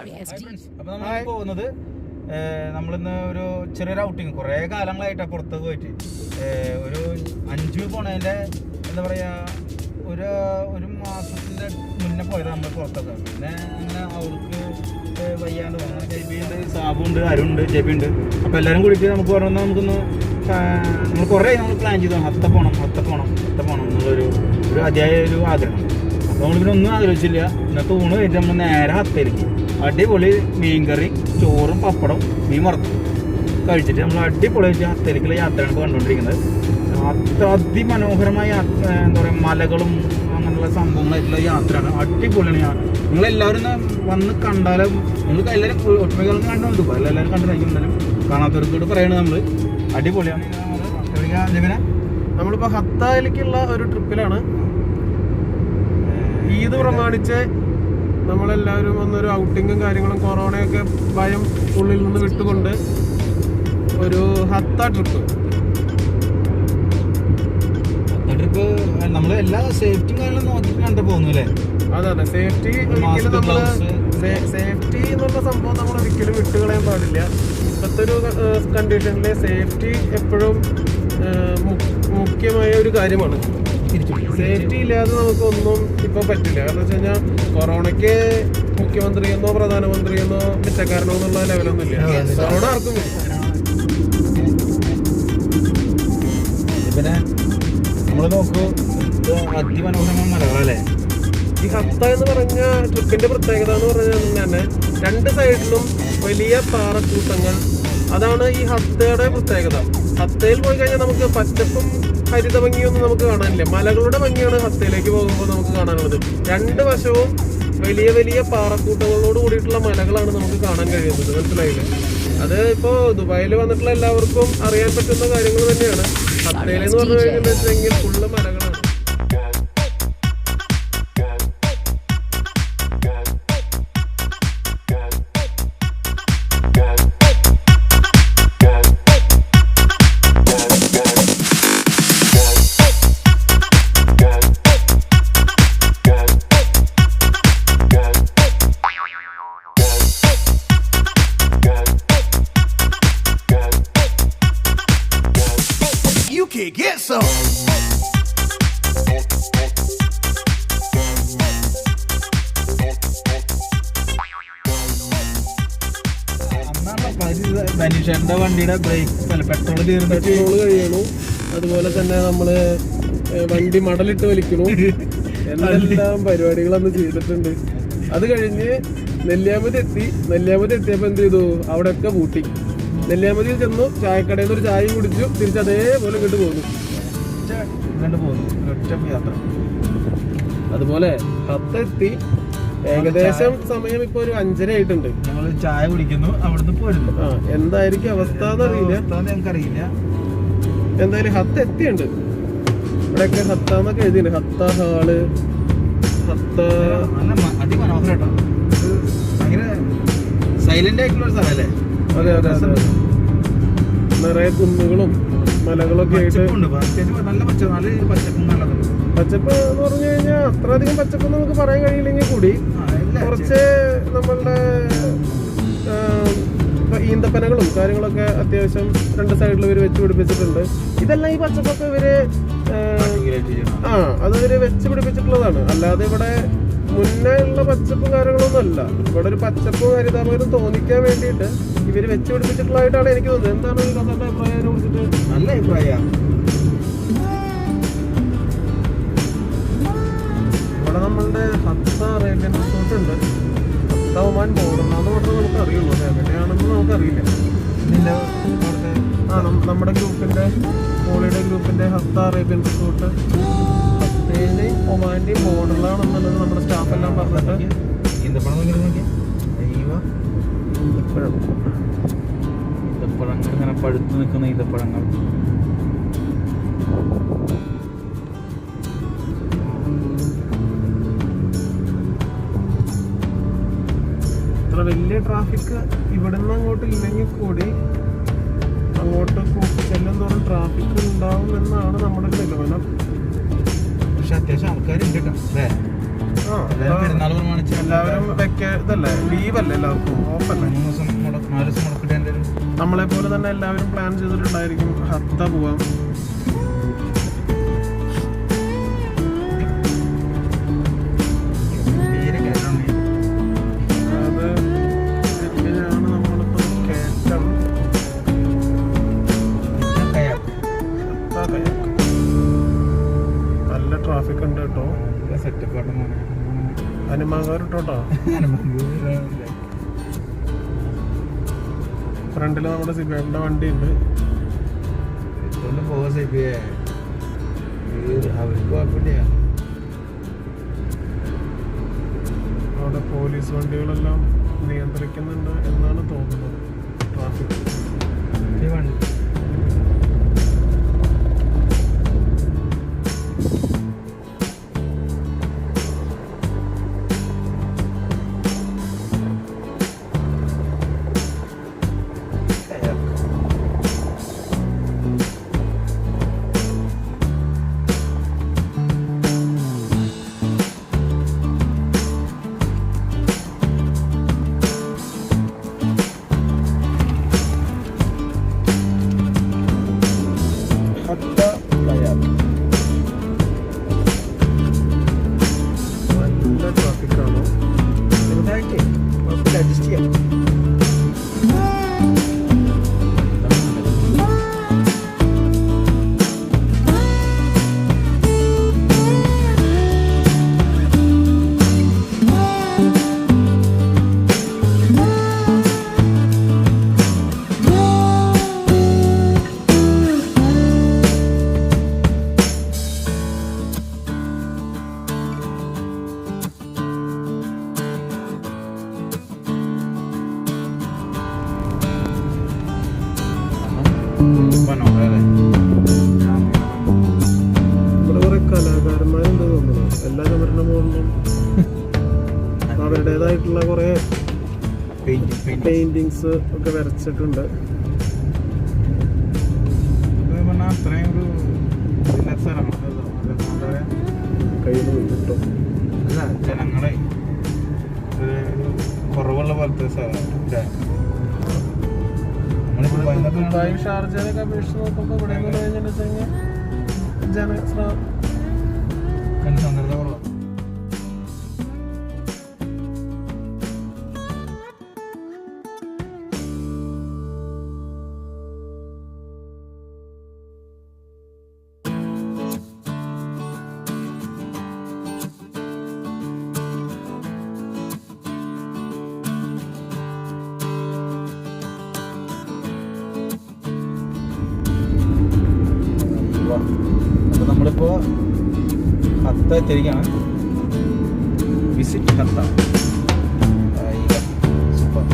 അപ്പോൾ നമ്മൾ പോകുന്നത് നമ്മളിന്ന് ഒരു ചെറിയൊരു ഔട്ടിങ് കുറേ കാലങ്ങളായിട്ടാണ് പുറത്ത് പോയിട്ട് ഒരു 5 പോണതിൻ്റെ എന്താ പറയുക ഒരു മാസത്തിൻ്റെ മുന്നേ പോയത് നമ്മൾ പുറത്തൊക്കെ. പിന്നെ അങ്ങനെ അവർക്ക് വയ്യാണ്ട് തോന്നുന്നു. ജെബിയുണ്ട്, സാബുണ്ട്, അരുണ്ട്, ജെബിയുണ്ട്. അപ്പോൾ എല്ലാവരും കൂടിയിട്ട് നമുക്ക് പറഞ്ഞാൽ നമുക്കൊന്ന് നമ്മൾ കുറേ നമ്മൾ പ്ലാൻ ചെയ്തു ഹത്ത പോകണം എന്നുള്ളൊരു അതിയായ ഒരു ആഗ്രഹം. അപ്പോൾ നമ്മളിവിടെ ഒന്നും ആലോചിച്ചില്ല. ഇന്നത്തെ ഊണ് കഴിഞ്ഞിട്ട് നമ്മൾ നേരെ ഹത്തയിലേക്ക് അടിപൊളി മീൻകറി, ചോറും പപ്പടം, മീൻ വറുത്തും കഴിച്ചിട്ട് നമ്മൾ അടിപൊളിയായിട്ട് ഹത്തയിലേക്കുള്ള യാത്രയാണ് ഇപ്പോൾ കണ്ടുകൊണ്ടിരിക്കുന്നത്. അത്ര അതിമനോഹരമായ എന്താ പറയുക മലകളും അങ്ങനെയുള്ള സംഭവങ്ങളായിട്ടുള്ള യാത്രയാണ്. അടിപൊളിയാണ്. നിങ്ങളെല്ലാവരും വന്ന് കണ്ടാലും നിങ്ങൾക്ക് എല്ലാവരും ഒട്ടുമികളും കണ്ടുകൊണ്ട് പോകും. എല്ലാവരും കണ്ടിരിക്കും. എന്തായാലും കാണാത്തവർക്കോട് പറയണത് നമ്മൾ അടിപൊളിയാണ്. നമ്മളിപ്പോൾ ഹത്തയിലേക്കുള്ള ഒരു ട്രിപ്പിലാണ്. ഈദ് പ്രമാണിച്ച് നമ്മളെല്ലാവരും വന്നൊരു ഔട്ടിങ്ങും കാര്യങ്ങളും കൊറോണയൊക്കെ ഭയം ഉള്ളിൽ നിന്ന് വിട്ടുകൊണ്ട് ഒരു ഹത്ത ട്രിപ്പ് നമ്മൾ എല്ലാ സേഫ്റ്റിയും കാര്യങ്ങളും നോക്കിയിട്ട് കണ്ടു പോകുന്നു അല്ലേ? അതെ, സേഫ്റ്റി ഒരിക്കലും നമ്മൾ സേഫ്റ്റി എന്നുള്ള സംഭവം നമ്മൾ ഒരിക്കലും വിട്ടുകളയാൻ പാടില്ല. ഇപ്പോഴത്തെ ഒരു കണ്ടീഷനിൽ സേഫ്റ്റി എപ്പോഴും മുഖ്യമായ ഒരു കാര്യമാണ്. സേഫ്റ്റി ഇല്ലാതെ നമുക്കൊന്നും ഇപ്പോൾ പറ്റില്ല. കാരണം വെച്ച് കഴിഞ്ഞാൽ കൊറോണയ്ക്ക് മുഖ്യമന്ത്രിയെന്നോ പ്രധാനമന്ത്രിയെന്നോ പിച്ചക്കാരനോ എന്നുള്ള ലെവലൊന്നും ഇല്ല. കൊറോണ ആർക്കും പിന്നെ നമ്മൾ നോക്കൂ, അതിമനോഹരമായ മലകളല്ലേ ഈ ഹത്ത എന്ന് പറഞ്ഞ ട്രിപ്പിന്റെ പ്രത്യേകത എന്ന് പറഞ്ഞാൽ തന്നെ 2 സൈഡിലും വലിയ പാറക്കൂട്ടങ്ങൾ. അതാണ് ഈ ഹത്തയുടെ പ്രത്യേകത. ഹത്തയിൽ പോയി കഴിഞ്ഞാൽ നമുക്ക് പച്ചപ്പും ഹരിത ഭംഗിയൊന്നും നമുക്ക് കാണാനില്ല. മലകളുടെ ഭംഗിയാണ് ഹത്തയിലേക്ക് പോകുമ്പോൾ നമുക്ക് കാണാനുള്ളത്. 2 വശവും വലിയ വലിയ പാറക്കൂട്ടങ്ങളോട് കൂടിയിട്ടുള്ള മലകളാണ് നമുക്ക് കാണാൻ കഴിയുന്നത്. മനസ്സിലായില്ലേ? അത് ഇപ്പോൾ ദുബായിൽ വന്നിട്ടുള്ള എല്ലാവർക്കും അറിയാൻ പറ്റുന്ന കാര്യങ്ങൾ തന്നെയാണ്. ഹത്തയിലെന്ന് പറഞ്ഞു കഴിഞ്ഞിട്ടുണ്ടെങ്കിൽ ഫുള്ള് മലകളാണ്. Get some. മനുഷ്യന്റെ വണ്ടിയുടെ ബ്രേക്ക് പെട്രോൾ കഴിയണു. അതുപോലെ തന്നെ നമ്മള് വണ്ടി മടലിട്ട് വലിക്കണു. എന്തെല്ലാം പരിപാടികളൊന്ന് ചെയ്തിട്ടുണ്ട്. അത് കഴിഞ്ഞ് നെല്ലിയാമ്പതി എത്തിയപ്പോ എന്ത് ചെയ്തു? അവിടെയൊക്കെ പൂട്ടി. നെല്ലിയാമ്പതിയിൽ ചെന്നു, ചായക്കടയിൽ നിന്ന് ഒരു ചായയും കുടിച്ചു, തിരിച്ച് അതേപോലെ ഇങ്ങോട്ട് പോകുന്നു. അതുപോലെ ഹത്ത എത്തി. ഏകദേശം സമയം ഇപ്പൊ ഒരു 5:30 ആയിട്ടുണ്ട്. ഞങ്ങൾ ചായ കുടിക്കുന്നു, അവിടുന്ന് പോരുന്നു. എന്തായിരിക്കും അവസ്ഥ എന്നറിയില്ല. എന്തായാലും ഹത്ത എത്തിയുണ്ട്. ഇവിടെയൊക്കെ ഹത്ത എന്നൊക്കെ എഴുതിയിട്ടുണ്ട്. ഹത്ത ഹാള്, ഹത്ത അതിമനോഹരട്ടോ. ഭയങ്കര സൈലന്റ് ആയിട്ടുള്ള ഒരു സ്ഥലമല്ലേ? അതെ, നിറയെ കുന്നുകളും മലകളൊക്കെ ആയിട്ട് പച്ചപ്പ് എന്ന് പറഞ്ഞു കഴിഞ്ഞാൽ അത്ര അധികം പച്ചപ്പ് നമുക്ക് പറയാൻ കഴിയില്ലെങ്കിൽ കൂടി കുറച്ച് നമ്മളുടെ ഈന്തപ്പനകളും കാര്യങ്ങളൊക്കെ അത്യാവശ്യം 2 സൈഡിൽ ഇവര് വെച്ച് പിടിപ്പിച്ചിട്ടുണ്ട്. ഇതെല്ലാം ഈ പച്ചപ്പൊക്കെ ഇവര് അത് ഇവര് വെച്ച് പിടിപ്പിച്ചിട്ടുള്ളതാണ്. അല്ലാതെ ഇവിടെ മുന്നേ ഉള്ള പച്ചപ്പും കാര്യങ്ങളൊന്നും അല്ല. ഇവിടെ ഒരു പച്ചപ്പും ഹരിതാപകരം തോന്നിക്കാൻ വേണ്ടിയിട്ട് ഇവര് വെച്ച് പിടിപ്പിച്ചിട്ടുള്ളതായിട്ടാണ് എനിക്ക് തോന്നുന്നത്. എന്താണ് ഈ കഥയുടെ അഭിപ്രായം കുറിച്ചിട്ട്? നല്ല അഭിപ്രായം. ഇവിടെ നമ്മളുടെ ഹത്ത റെയിൽവേ റിസോർട്ട് ഉണ്ട്. ഹത്ത ഒമാൻ ബോർഡറിനാന്ന് മാത്രമേ നമുക്ക് അറിയുള്ളൂ. എവിടെയാണെന്ന് നമുക്കറിയില്ല. നമ്മുടെ ഗ്രൂപ്പിന്റെ മോളിയുടെ ഗ്രൂപ്പിന്റെ ഹത്ത അറേബ്യൻ റിസോർട്ട് ഹത്തയിലെയും ഒമാന്റെയും ബോർഡറിലാണെന്നുള്ളത് നമ്മുടെ സ്റ്റാഫ് എല്ലാം പറഞ്ഞിട്ട് ഇങ്ങനെ പഴുത്തു നിൽക്കുന്ന ഈന്തപ്പഴങ്ങൾ. ഇത്ര വലിയ ട്രാഫിക് ഇവിടെ നിന്ന് അങ്ങോട്ട് ഇല്ലെങ്കിൽ കൂടി അങ്ങോട്ട് ചെല്ലും തോറും ട്രാഫിക് ഉണ്ടാവും എന്നാണ് നമ്മുടെ ഒരു നിഗമനം. പക്ഷെ അത്യാവശ്യം ആൾക്കാരുണ്ട് കേട്ടോ. പെരുന്നാൾ പ്രമാണിച്ച് എല്ലാവരും ഇതല്ലേ, ലീവല്ലേ എല്ലാവർക്കും, ഓഫല്ലേ. 4 ദിവസം മുടക്കിട്ട് നമ്മളെ പോലെ തന്നെ എല്ലാവരും പ്ലാൻ ചെയ്തിട്ടുണ്ടായിരിക്കും ഹത്ത പോവാം. അത് എങ്ങനെയാണ് നമ്മളിപ്പോൾ കയറ്റം. നല്ല ട്രാഫിക് ഉണ്ട് കേട്ടോ. ഹനുമാൻകാരിട്ടോട്ടോ. ഫ്രണ്ടില് നമ്മുടെ സിബിയുടെ വണ്ടി ഉണ്ട്. അവിടെ പോലീസ് വണ്ടികളെല്ലാം നിയന്ത്രിക്കുന്നുണ്ട് എന്നാണ് തോന്നുന്നത്. Traffic Hatta kayak. നല്ല ട്രാഫിക്കാണോ? ചെറുതായിട്ട് അഡ്ജസ്റ്റ് ചെയ്യാം. ഇവിടെ കുറെ കലാകാരന്മാരുണ്ട് തോന്നുന്നു. എല്ലാ ചുമരിന്റെ മുകളിലും അവരുടേതായിട്ടുള്ള കുറെ പെയിന്റിങ്സ് ഒക്കെ വരച്ചിട്ടുണ്ട്. അത്രയും കയ്യിൽ കിട്ടും. അല്ല, ജനങ്ങളെ കുറവുള്ള പോലത്തെ ദുബായ് ഷാർജയിലൊക്കെ അപേക്ഷിച്ച് നോക്കുമ്പോൾ ഇവിടെ ജനസാന്ദ്രത കുറവാണ്. അപ്പോൾ നമ്മളിപ്പോൾ ഹത്ത എത്തിയിരിക്കുകയാണ്. വിസിറ്റ് ഹത്ത. സൂപ്പർ.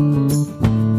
ഉണ്ട്.